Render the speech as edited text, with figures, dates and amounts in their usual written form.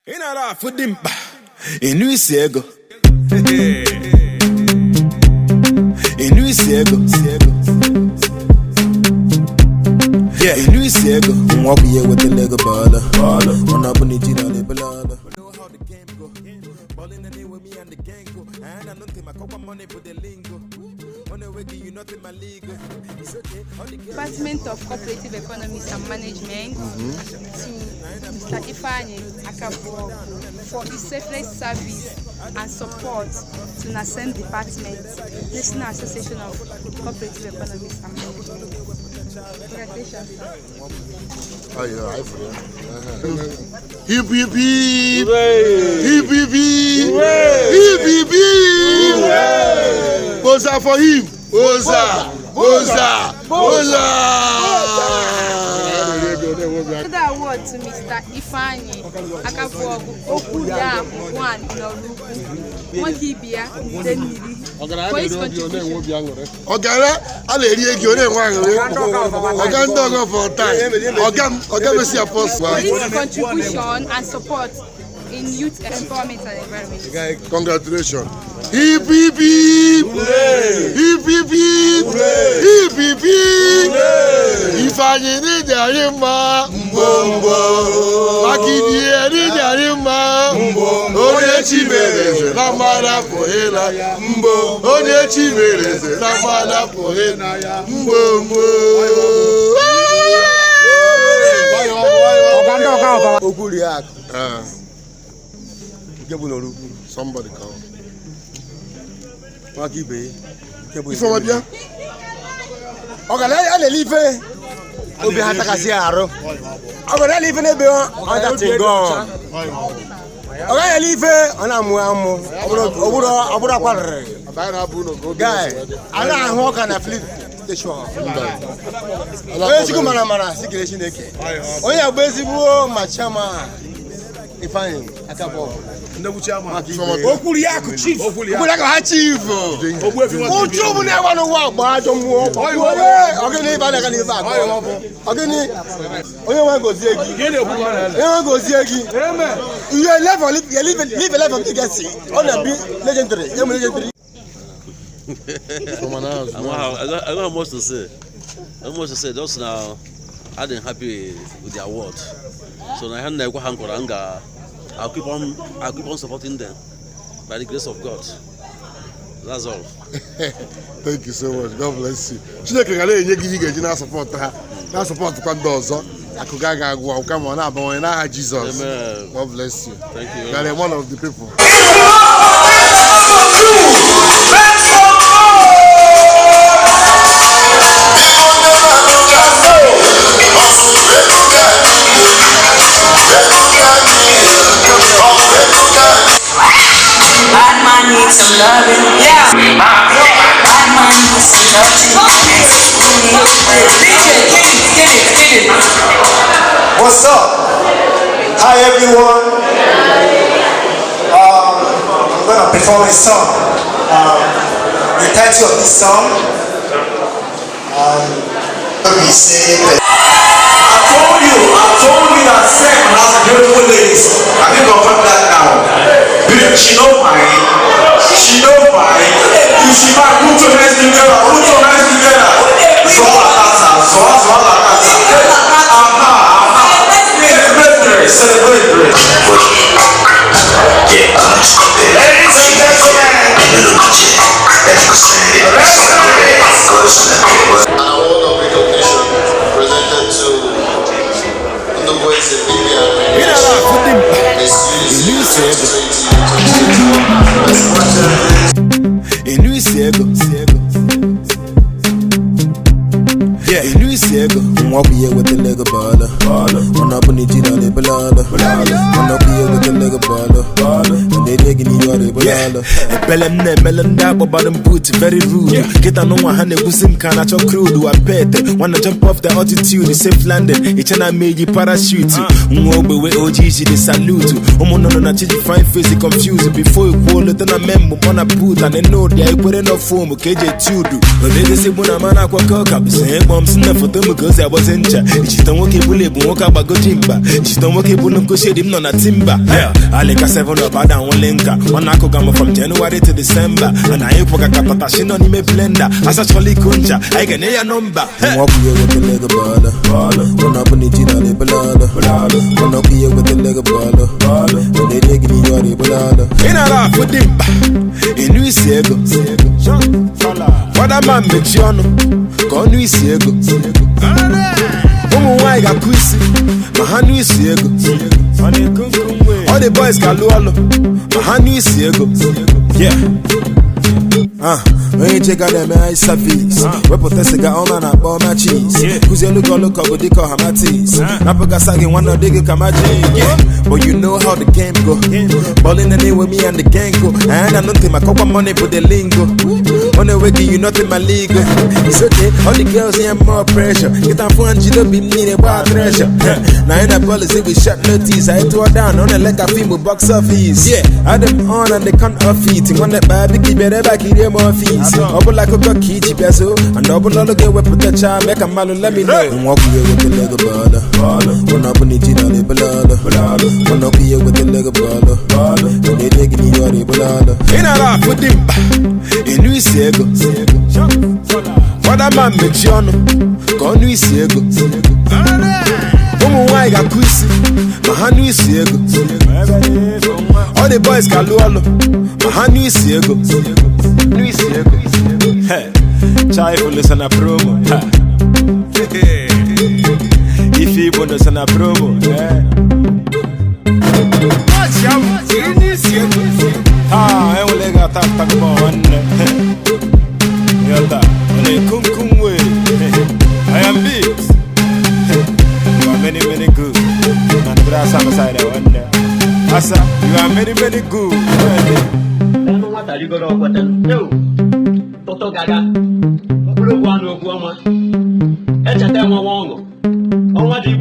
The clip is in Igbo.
Inara fudimba inu isiego inu isiego yeah inu isiego nwa bụ ihe weta lego bala ona bụ ni jina le belala know how the game go balling the with me and the gang go and I don't think my copa money for the lingo money we give you nothing my league it's okay Department of Cooperative Economics and Management to Mr. Ifeanyi Akabo for his selfless service and support to NASEM Department, National Association of Cooperative Economics and Management. Congratulations. Oh yeah, I forgot. Hip hip hip! Hip hip hip! Hip hip hip! Boza for him! Boza! Boza! Boza! The award to Mr. Ifeanyi Akabo Okuya One Noruku Mokibia Deniri for his contribution. Ogara, I let you go there. Oganda for time. Ogam is your post. For his contribution and support in youth empowerment and environment. Congratulations. Hip hip hip! Hip hip hip! Hip hip hip! Ifeanyi ni jarima mbombo. Makidi ni jarima mbombo. Onye chimereze na mara pohela mbo. Onye chimereze na mara pohela mbombo. Okuliak. Somebody call. Ifeoma bien. Ogala ale live. Obi hatakasi aro. Ogala live ne be on that go. Ogala live ona amu. Oburo kware. Guy, ana ho kana flip station. Oye siku mara sikire Chineke. Oye agbezibu machama Ifeanyi Akabo. Okuliak chief. Okuliak ha chief. Ojo mu na wa no wa gba ajo mu o. Ogini ba na kan ba. Ogini oye wa gozi egi. Oye wa gozi egi. You live a life of legacy. On a be legendary. You legendary. I don't much to say. I don't much to say. Just now, I didn't happy with the award. So I hand I'll keep on supporting them by the grace of God. That's all. Thank you so much. God bless you. Chineke gale enye gi ga ji na support ha. Na support kwa ndo ozo. Akuga ga agwa come on abon na Jesus. Amen. God bless you. Thank you. You are one of the people. Some loving, yeah. Bad man needs some loving. DJ, what's up? Hi everyone. I'm gonna perform a song. The title of this song. We say. I told you that Sam has beautiful ladies. I think I'll put that now. She know mine. She know why. If she might put your hands together, So la casa. Celebrate. Ladies and gentlemen. An award of recognition presented to the boys in Vivian. Inu isiego yeah inu isiego nwa bụ ihe weta lego bala ona bụ ni jina le belala ona bụ ihe weta lego bala na-ere gị n'ihe ọrụ ebelala ekpele m na-emele ndị agbabara m boot very rude kịta n'ụwa ha na-egwusi m ka na-achọ crude wapete wanna jump off the altitude safe landing iche na meji parachute nwa ogbewe ojii jiri salute ụmụnnụnụ na chiji fine face confused before ikwuo leta na memụ mọ na boot and node ya ikwere na fom ka eji eti udu odegosigbu na mana akwakọ ka bụsonye kpọm m si na foto m ka o si agbazi ncha ijite nwoke bụla ebu nwoke agbagodi mba ijite nwoke bụla nkoshedi m nọ na timba alika 7 up ada nwele nka nwana akụga m from January to December na anyị kwụga ka patashi nọ n'ime blender asachọla iko ncha anyị ga-enye ya nọmba nwakwụ ya wetele ego bọọlụ mana ọ bụ na iji na ebelala mana ọkwụ ya wetele ego bọọlụ na-ere gị n'ihe ọrụ ebelala ị na-ara afụ dị mkpa ịnụ isi ego fada ma mmechi ọnụ ka ọnụ isi ego ụmụ nwaanyị ga-akụ isi ma ha nụ isi ego all the boys ga-alụ ọlụ ma ha nụ isi ego onye cheka na-eme high service wepụta siga ọma na akpa ọma cheese kụzielu gị ọlụ ka ọ bụ dịka ọhamatis napụgasa gị nwanne ọ dịghị ka magic but you know how the game go ballin' the name with me and the gang go and I don't think my copa money for the lingo on the way you not in my league it's okay all the girls here more pressure get on phone you don't be needed by treasure now in that policy we shot notice I tore down on the leg of film box office I them on and they can't off it when that baby keep it back here more fees double like a kiji peso and double all the way put the charm make a man let me know walk here with the leg of baller when up on the gina de balala when up here with the leg of baller when they dig in your balala in a laugh with him in Luis Ego fada man mechi ọnụ ka ọnụ isi ego ụmụ nwaanyị ga-akụ isi ma ha nụ isi ego all the boys ga-alụ ọlụ ma ha nụ isi ego chai fulu na promo ife igbo no na promo enwele ga-ata gba nwanne yọta ọ na-ekum wee I am big you are many good and the brass on the side of one day asa you are many good nwata rigoro ọkwata yo toto gaga mkpụrụ okwu anụ okwu ọma echeta enwe ọṅụ ọnwa dị